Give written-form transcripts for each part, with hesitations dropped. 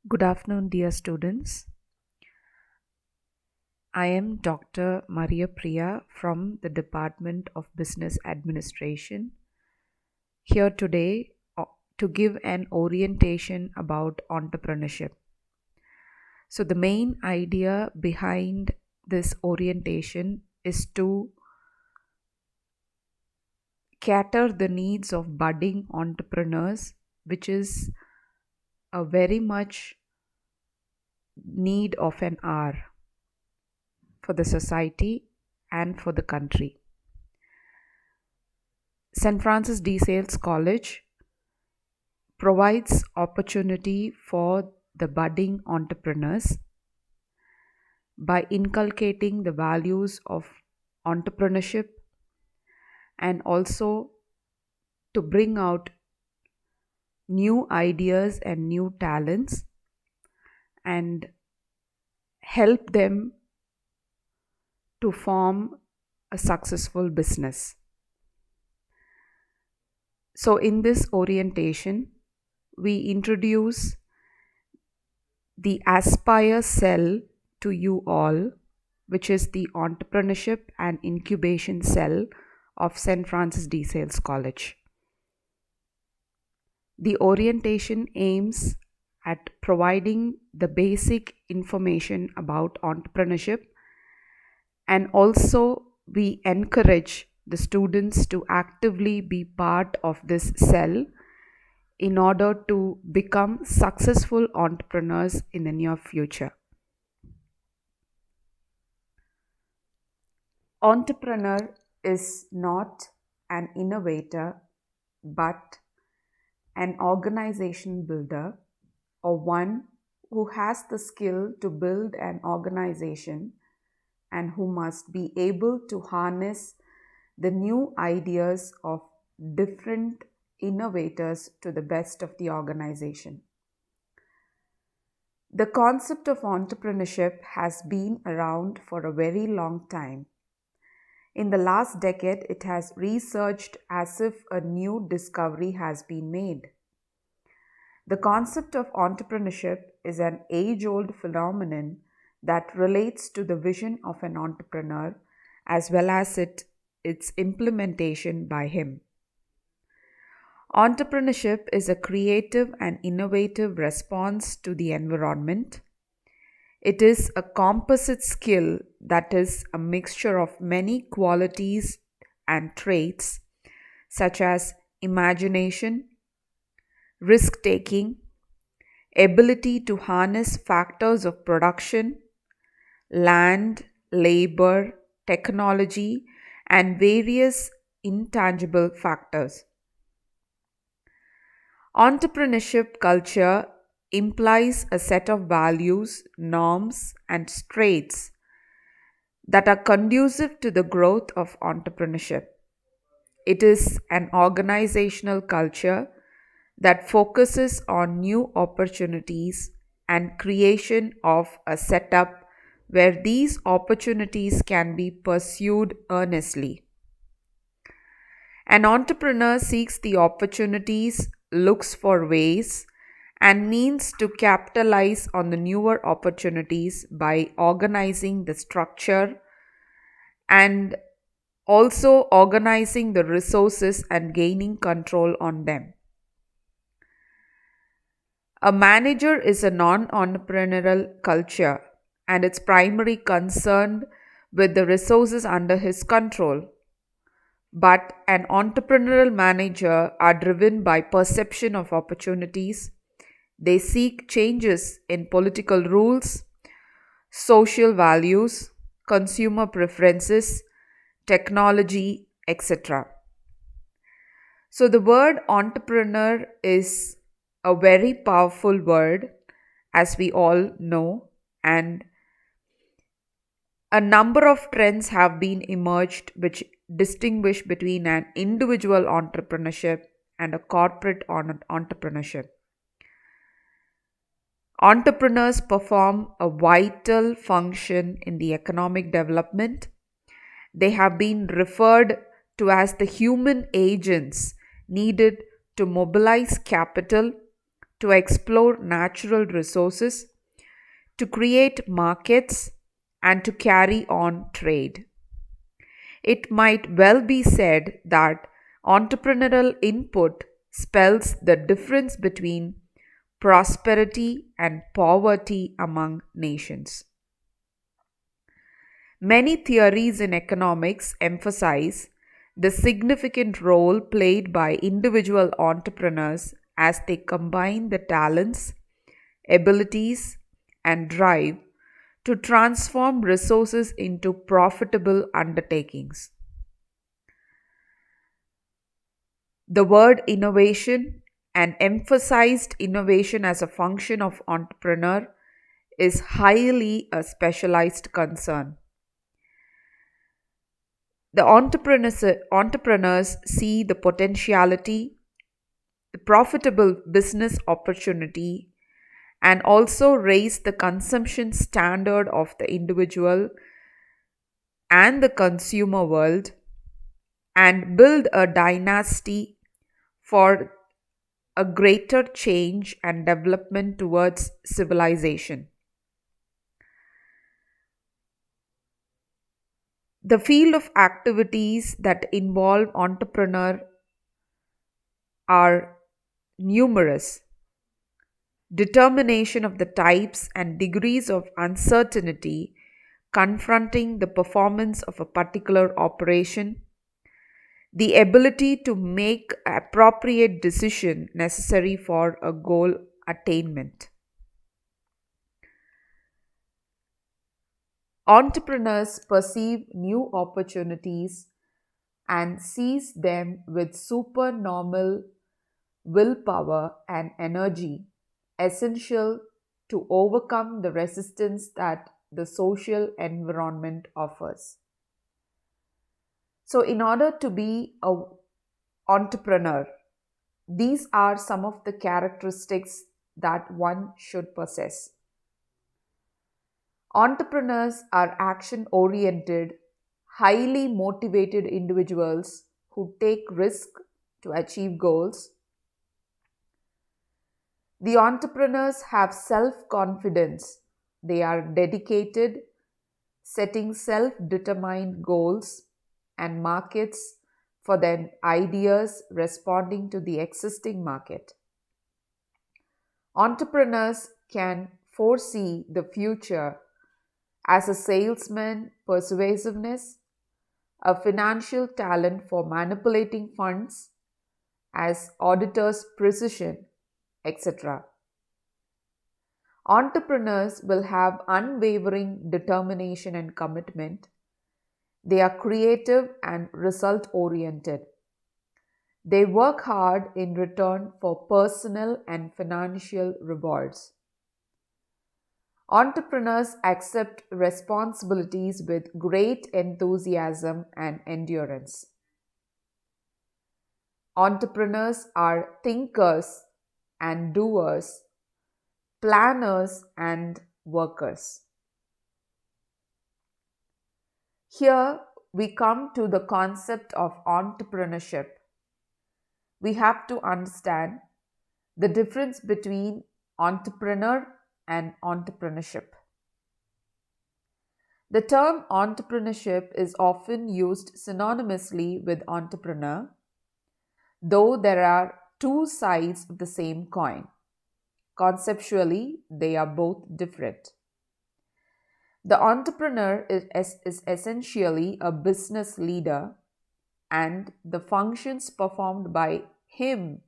Good afternoon, dear students. I am Dr. Maria Priya from the Department of Business Administration, here today to give an orientation about entrepreneurship. So, the main idea behind this orientation is to cater the needs of budding entrepreneurs, which is a very much need of an hour for the society and for the country. St. Francis de Sales College provides opportunity for the budding entrepreneurs by inculcating the values of entrepreneurship and also to bring out new ideas and new talents and help them to form a successful business. So, in this orientation, we introduce the Aspire cell to you all, which is the entrepreneurship and incubation cell of St. Francis de Sales College. The orientation aims at providing the basic information about entrepreneurship, and also we encourage the students to actively be part of this cell in order to become successful entrepreneurs in the near future. Entrepreneur is not an innovator but an organization builder, or one who has the skill to build an organization and who must be able to harness the new ideas of different innovators to the best of the organization. The concept of entrepreneurship has been around for a very long time. In the last decade, it has researched as if a new discovery has been made. The concept of entrepreneurship is an age-old phenomenon that relates to the vision of an entrepreneur as well as its implementation by him. Entrepreneurship is a creative and innovative response to the environment. It is a composite skill that is a mixture of many qualities and traits such as imagination, risk taking, ability to harness factors of production, land, labor, technology, and various intangible factors. Entrepreneurship culture implies a set of values, norms, and traits that are conducive to the growth of entrepreneurship. It is an organizational culture that focuses on new opportunities and creation of a setup where these opportunities can be pursued earnestly. An entrepreneur seeks the opportunities, looks for ways, and means to capitalize on the newer opportunities by organizing the structure and also organizing the resources and gaining control on them. A manager is a non-entrepreneurial culture and it's primarily concerned with the resources under his control. But an entrepreneurial manager are driven by perception of opportunities. They seek changes in political rules, social values, consumer preferences, technology, etc. So the word entrepreneur is a very powerful word, as we all know, and a number of trends have been emerged which distinguish between an individual entrepreneurship and a corporate entrepreneurship. Entrepreneurs perform a vital function in the economic development. They have been referred to as the human agents needed to mobilize capital, to explore natural resources, to create markets, and to carry on trade. It might well be said that entrepreneurial input spells the difference between prosperity and poverty among nations. Many theories in economics emphasize the significant role played by individual entrepreneurs as they combine the talents, abilities, and drive to transform resources into profitable undertakings. The word innovation and emphasized innovation as a function of entrepreneur is highly a specialized concern. The entrepreneurs see the potentiality, the profitable business opportunity, and also raise the consumption standard of the individual and the consumer world and build a dynasty for a greater change and development towards civilization. The field of activities that involve entrepreneur are numerous. Determination of the types and degrees of uncertainty confronting the performance of a particular operation, the ability to make appropriate decision necessary for a goal attainment. Entrepreneurs perceive new opportunities and seize them with supernormal willpower and energy essential to overcome the resistance that the social environment offers. So, in order to be an entrepreneur, these are some of the characteristics that one should possess. Entrepreneurs are action oriented, highly motivated individuals who take risk to achieve goals. The entrepreneurs have self confidence. They are dedicated, setting self determined goals and markets for their ideas responding to the existing market. Entrepreneurs can foresee the future as a salesman persuasiveness, a financial talent for manipulating funds, as auditors precision, etc. Entrepreneurs will have unwavering determination and commitment. They are creative and result oriented. They work hard in return for personal and financial rewards. Entrepreneurs accept responsibilities with great enthusiasm and endurance. Entrepreneurs are thinkers and doers, planners and workers. Here we come to the concept of entrepreneurship. We have to understand the difference between entrepreneur and entrepreneurship. The term entrepreneurship is often used synonymously with entrepreneur, though there are two sides of the same coin. Conceptually, they are both different. The entrepreneur is essentially a business leader, and the functions performed by him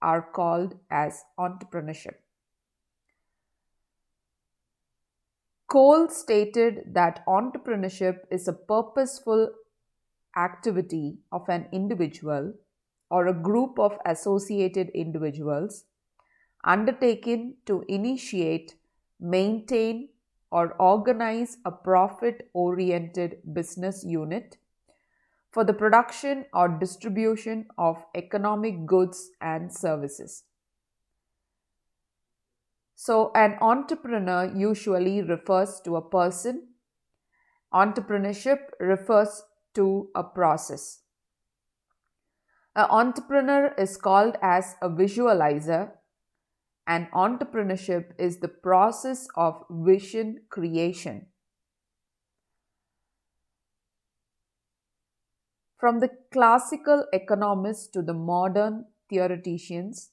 are called as entrepreneurship. Cole stated that entrepreneurship is a purposeful activity of an individual or a group of associated individuals undertaken to initiate, maintain, or organize a profit oriented business unit for the production or distribution of economic goods and services. So, an entrepreneur usually refers to a person. Entrepreneurship refers to a process. An entrepreneur is called as a visualizer, and entrepreneurship is the process of vision creation. From the classical economists to the modern theoreticians,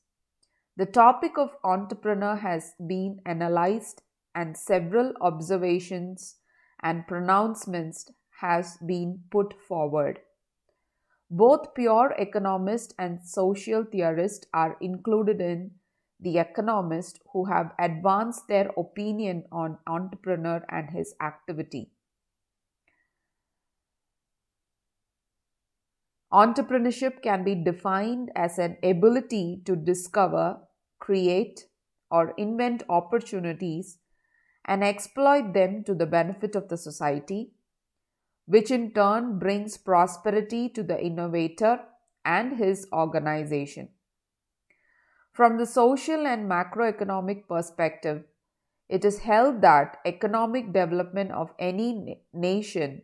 the topic of entrepreneur has been analyzed and several observations and pronouncements has been put forward. Both pure economists and social theorists are included in the economists who have advanced their opinion on entrepreneur and his activity. Entrepreneurship can be defined as an ability to discover, create, or invent opportunities and exploit them to the benefit of the society, which in turn brings prosperity to the innovator and his organization. From the social and macroeconomic perspective, it is held that economic development of any nation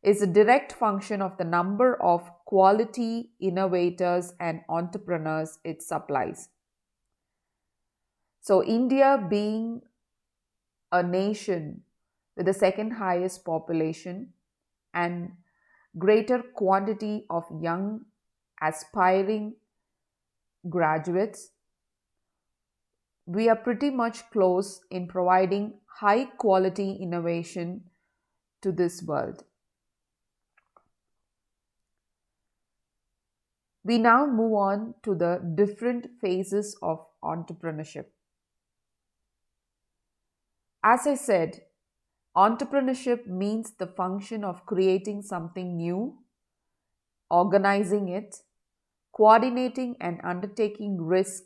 is a direct function of the number of quality innovators and entrepreneurs it supplies. So, India being a nation with the second highest population and greater quantity of young aspiring graduates, we are pretty much close in providing high quality innovation to this world. We now move on to the different phases of entrepreneurship. As I said, entrepreneurship means the function of creating something new, organizing it, coordinating and undertaking risk,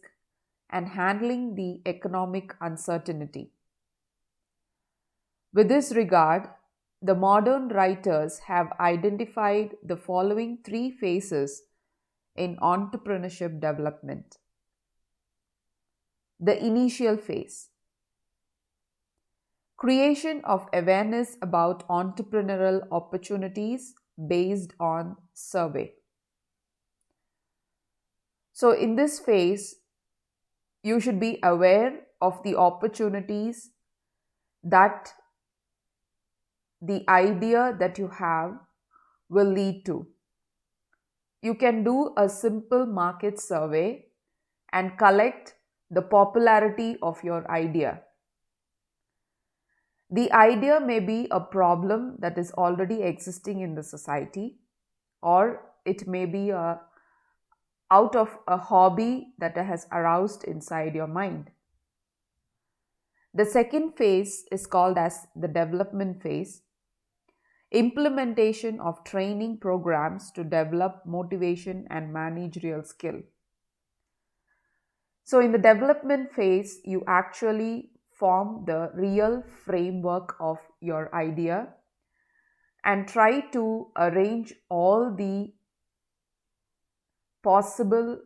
and handling the economic uncertainty. With this regard, the modern writers have identified the following three phases in entrepreneurship development. The initial phase: creation of awareness about entrepreneurial opportunities based on survey. So, in this phase, you should be aware of the opportunities that the idea that you have will lead to. You can do a simple market survey and collect the popularity of your idea. The idea may be a problem that is already existing in the society, or it may be out of a hobby that has aroused inside your mind. The second phase is called as the development phase. Implementation of training programs to develop motivation and managerial skill. So, in the development phase, you actually form the real framework of your idea and try to arrange all the possible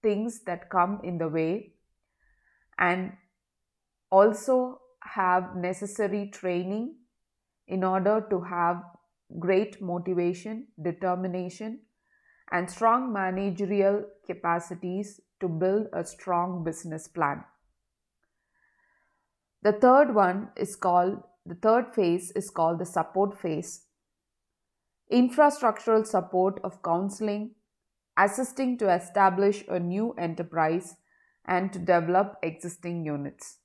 things that come in the way, and also have necessary training in order to have great motivation, determination, and strong managerial capacities to build a strong business plan. The third phase is called the support phase. Infrastructural support of counseling, assisting to establish a new enterprise and to develop existing units.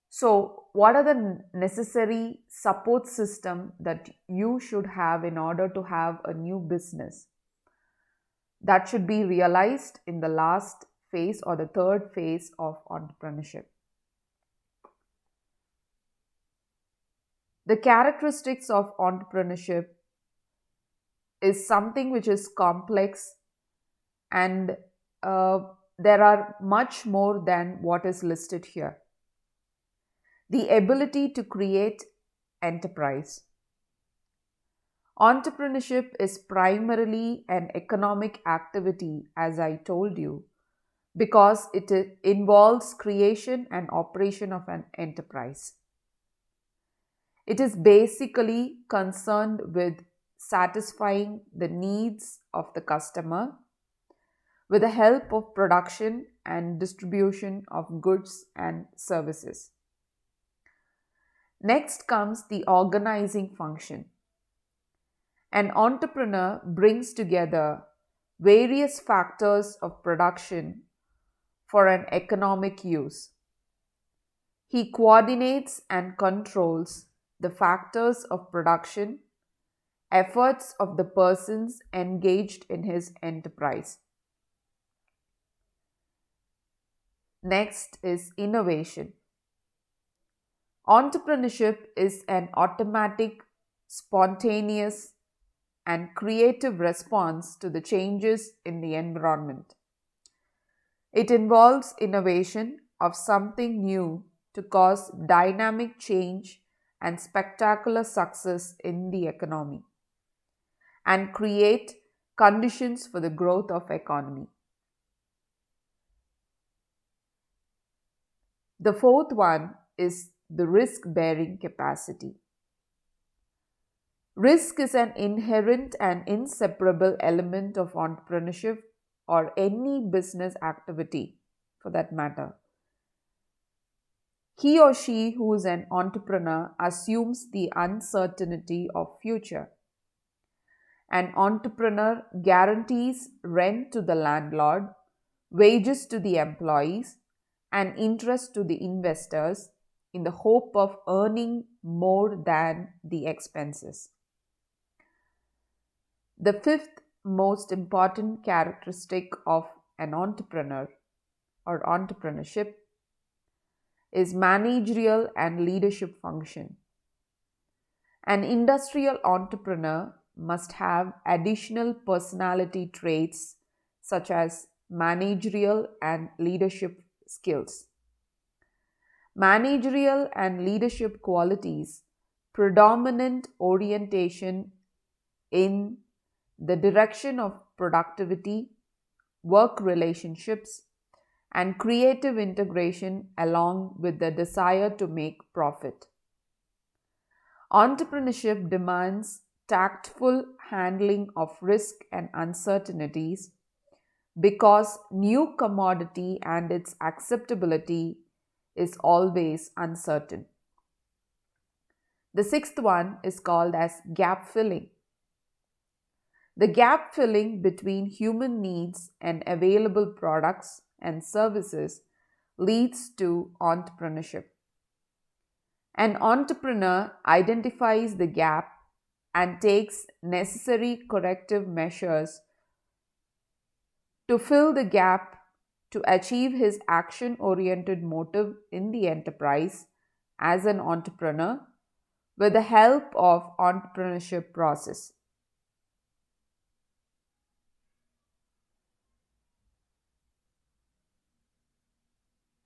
So, what are the necessary support system that you should have in order to have a new business? That should be realized in the last phase or the third phase of entrepreneurship. The characteristics of entrepreneurship is something which is complex, and there are much more than what is listed here. The ability to create enterprise. Entrepreneurship is primarily an economic activity, as I told you, because it involves creation and operation of an enterprise. It is basically concerned with satisfying the needs of the customer, with the help of production and distribution of goods and services. Next comes the organizing function. An entrepreneur brings together various factors of production for an economic use. He coordinates and controls the factors of production, efforts of the persons engaged in his enterprise. Next is innovation. Entrepreneurship is an automatic, spontaneous, and creative response to the changes in the environment. It involves innovation of something new to cause dynamic change and spectacular success in the economy and create conditions for the growth of economy. The fourth one is the risk bearing capacity. Risk is an inherent and inseparable element of entrepreneurship or any business activity for that matter. He or she who is an entrepreneur assumes the uncertainty of future. An entrepreneur guarantees rent to the landlord, wages to the employees, and interest to the investors in the hope of earning more than the expenses. The fifth most important characteristic of an entrepreneur or entrepreneurship is managerial and leadership function. An industrial entrepreneur must have additional personality traits such as managerial and leadership skills. Managerial and leadership qualities, predominant orientation in the direction of productivity, work relationships, and creative integration along with the desire to make profit. Entrepreneurship demands tactful handling of risk and uncertainties because new commodity and its acceptability is always uncertain. The sixth one is called as gap filling. The gap filling between human needs and available products and services leads to entrepreneurship. An entrepreneur identifies the gap and takes necessary corrective measures to fill the gap to achieve his action oriented motive in the enterprise as an entrepreneur with the help of entrepreneurship process.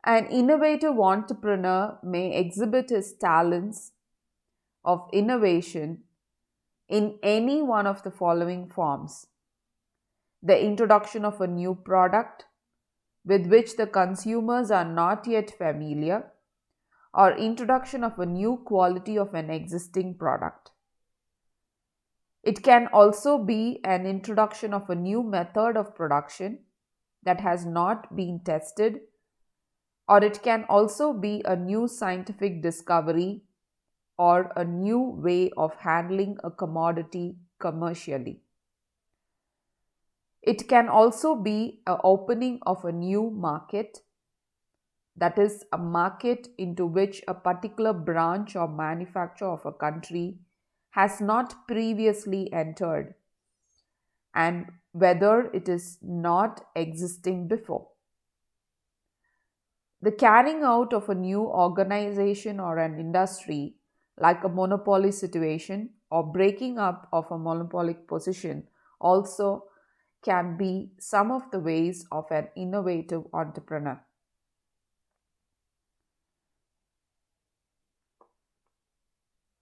An innovative entrepreneur may exhibit his talents of innovation in any one of the following forms: the introduction of a new product with which the consumers are not yet familiar, or introduction of a new quality of an existing product. It can also be an introduction of a new method of production that has not been tested, or it can also be a new scientific discovery or a new way of handling a commodity commercially. It can also be an opening of a new market, that is, a market into which a particular branch or manufacture of a country has not previously entered, and whether it is not existing before. The carrying out of a new organization or an industry, like a monopoly situation or breaking up of a monopolic position, also can be some of the ways of an innovative entrepreneur.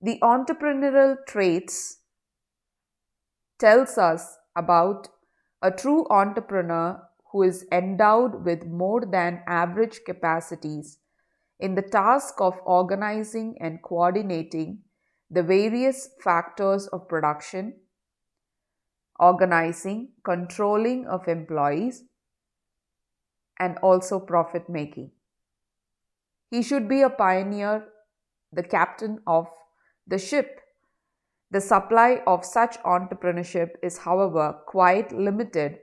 The entrepreneurial traits tells us about a true entrepreneur who is endowed with more than average capacities in the task of organizing and coordinating the various factors of production, organizing, controlling of employees, and also profit making. He should be a pioneer, the captain of the ship. The supply of such entrepreneurship is, however, quite limited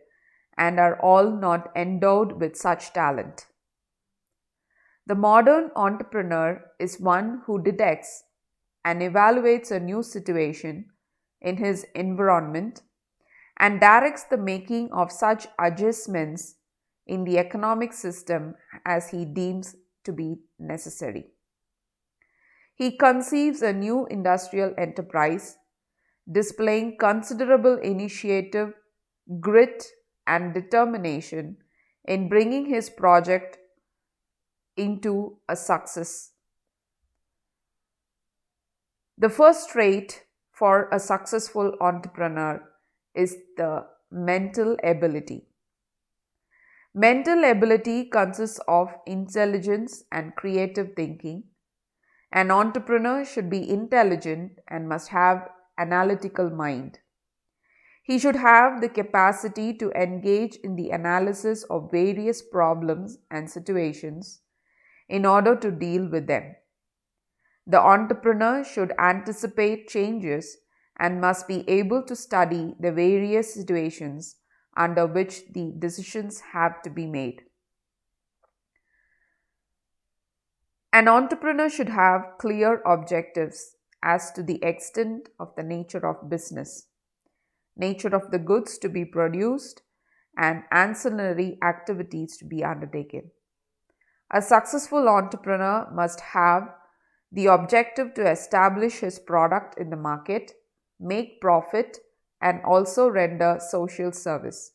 and are all not endowed with such talent. The modern entrepreneur is one who detects and evaluates a new situation in his environment and directs the making of such adjustments in the economic system as he deems to be necessary. He conceives a new industrial enterprise, displaying considerable initiative, grit, and determination in bringing his project into a success. The first trait for a successful entrepreneur is the mental ability. Mental ability consists of intelligence and creative thinking. An entrepreneur should be intelligent and must have analytical mind. He should have the capacity to engage in the analysis of various problems and situations in order to deal with them. The entrepreneur should anticipate changes and must be able to study the various situations under which the decisions have to be made. An entrepreneur should have clear objectives as to the extent of the nature of business, nature of the goods to be produced, and ancillary activities to be undertaken. A successful entrepreneur must have the objective to establish his product in the market, make profit, and also render social service.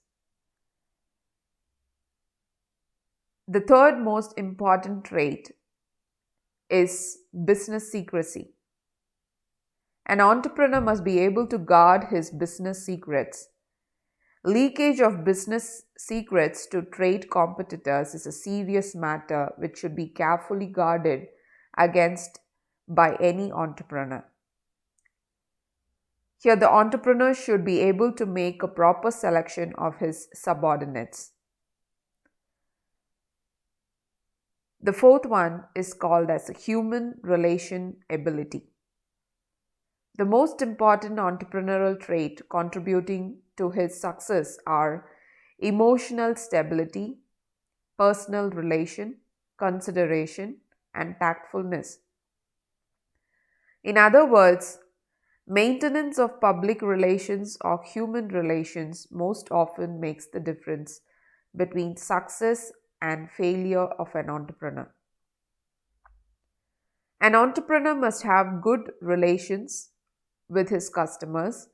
The third most important trait is business secrecy. An entrepreneur must be able to guard his business secrets. Leakage of business secrets to trade competitors is a serious matter which should be carefully guarded against by any entrepreneur. Here, the entrepreneur should be able to make a proper selection of his subordinates. The fourth one is called as human relation ability. The most important entrepreneurial trait contributing to his success are emotional stability, personal relation, consideration, and tactfulness. In other words, maintenance of public relations or human relations most often makes the difference between success and failure of an entrepreneur. An entrepreneur must have good relations with his customers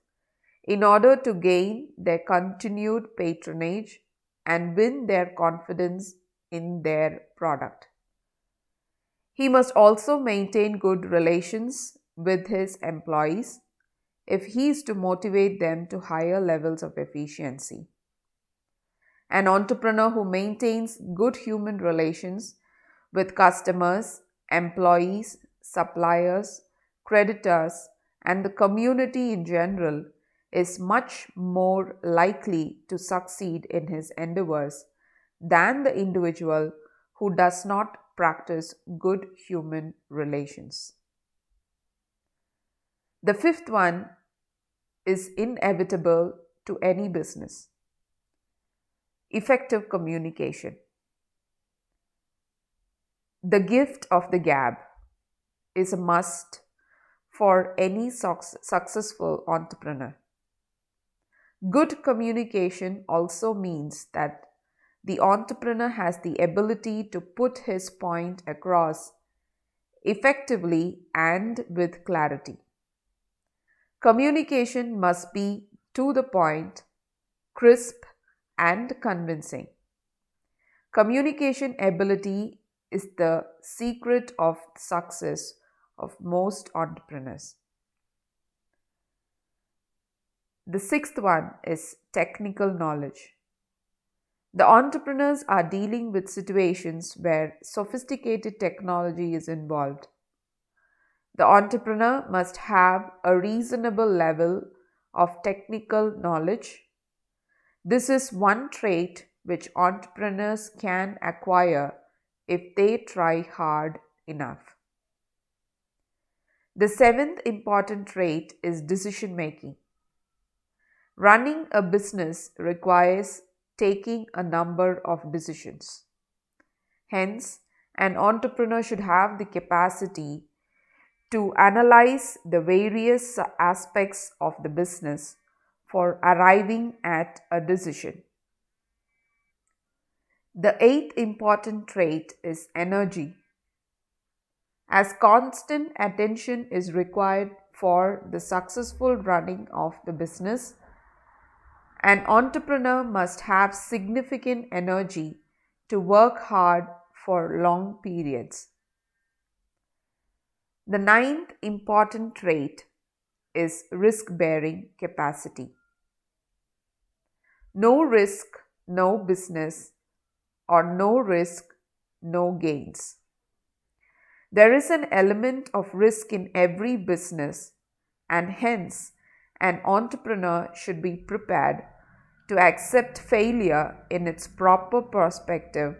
in order to gain their continued patronage and win their confidence in their product. He must also maintain good relations with his employees if he is to motivate them to higher levels of efficiency. An entrepreneur who maintains good human relations with customers, employees, suppliers, creditors, and the community in general is much more likely to succeed in his endeavors than the individual who does not practice good human relations. The fifth one is inevitable to any business: effective communication. The gift of the gab is a must for any successful entrepreneur. Good communication also means that the entrepreneur has the ability to put his point across effectively and with clarity. Communication must be to the point, crisp, and convincing. Communication ability is the secret of success of most entrepreneurs. The sixth one is technical knowledge. The entrepreneurs are dealing with situations where sophisticated technology is involved. The entrepreneur must have a reasonable level of technical knowledge. This is one trait which entrepreneurs can acquire if they try hard enough. The seventh important trait is decision making. Running a business requires taking a number of decisions. Hence, an entrepreneur should have the capacity to analyze the various aspects of the business for arriving at a decision. The eighth important trait is energy. As constant attention is required for the successful running of the business, an entrepreneur must have significant energy to work hard for long periods. The ninth important trait is risk-bearing capacity. No risk, no business, or no risk, no gains. There is an element of risk in every business, and hence an entrepreneur should be prepared to accept failure in its proper perspective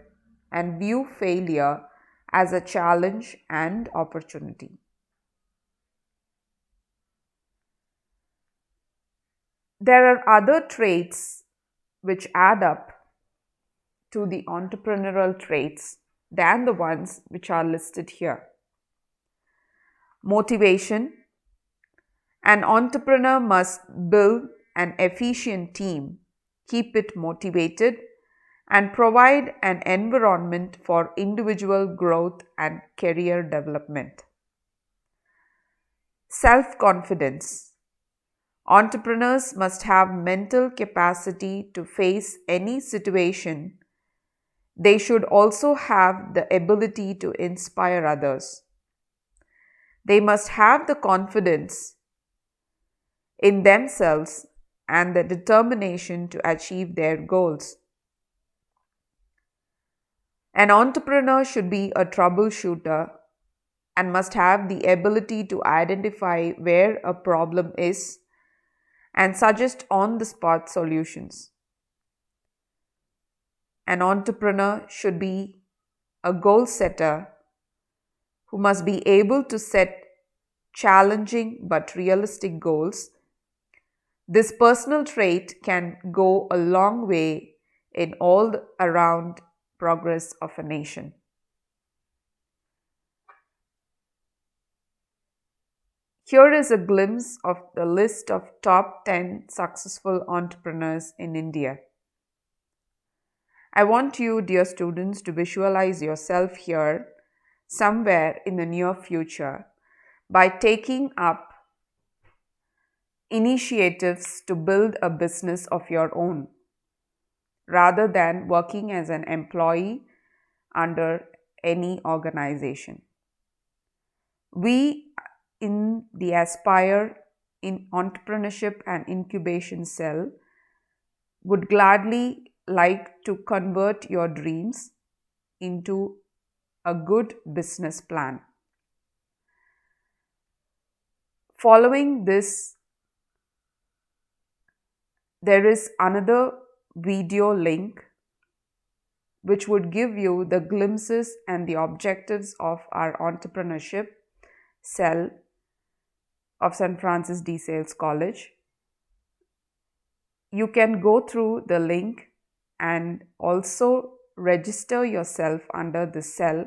and view failure as a challenge and opportunity. There are other traits which add up to the entrepreneurial traits than the ones which are listed here. Motivation. An entrepreneur must build an efficient team, keep it motivated, and provide an environment for individual growth and career development. Self-confidence. Entrepreneurs must have mental capacity to face any situation. They should also have the ability to inspire others. They must have the confidence in themselves and the determination to achieve their goals. An entrepreneur should be a troubleshooter and must have the ability to identify where a problem is and suggest on-the-spot solutions. An entrepreneur should be a goal setter who must be able to set challenging but realistic goals. This personal trait can go a long way in all around progress of a nation. Here is a glimpse of the list of top 10 successful entrepreneurs in India. I want you, dear students, to visualize yourself here somewhere in the near future by taking up initiatives to build a business of your own rather than working as an employee under any organization. We in the Aspire in Entrepreneurship and Incubation Cell would gladly like to convert your dreams into a good business plan. Following this, there is another video link which would give you the glimpses and the objectives of our entrepreneurship cell of St. Francis de Sales College. You can go through the link and also register yourself under the cell,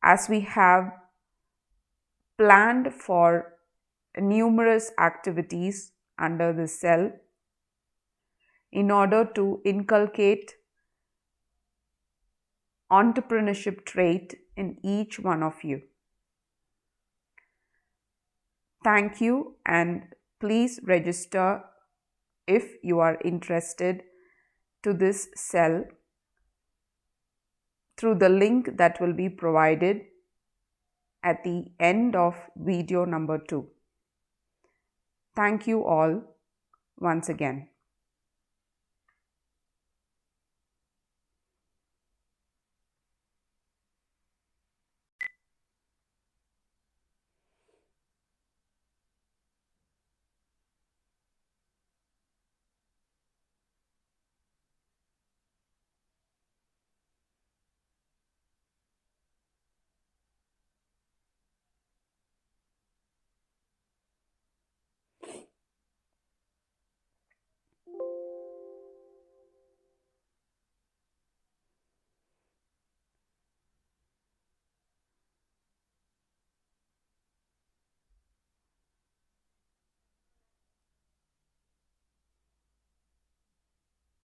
as we have planned for numerous activities under the cell in order to inculcate entrepreneurship trait in each one of you. Thank you, and please register if you are interested to this cell through the link that will be provided at the end of video number 2. Thank you all once again.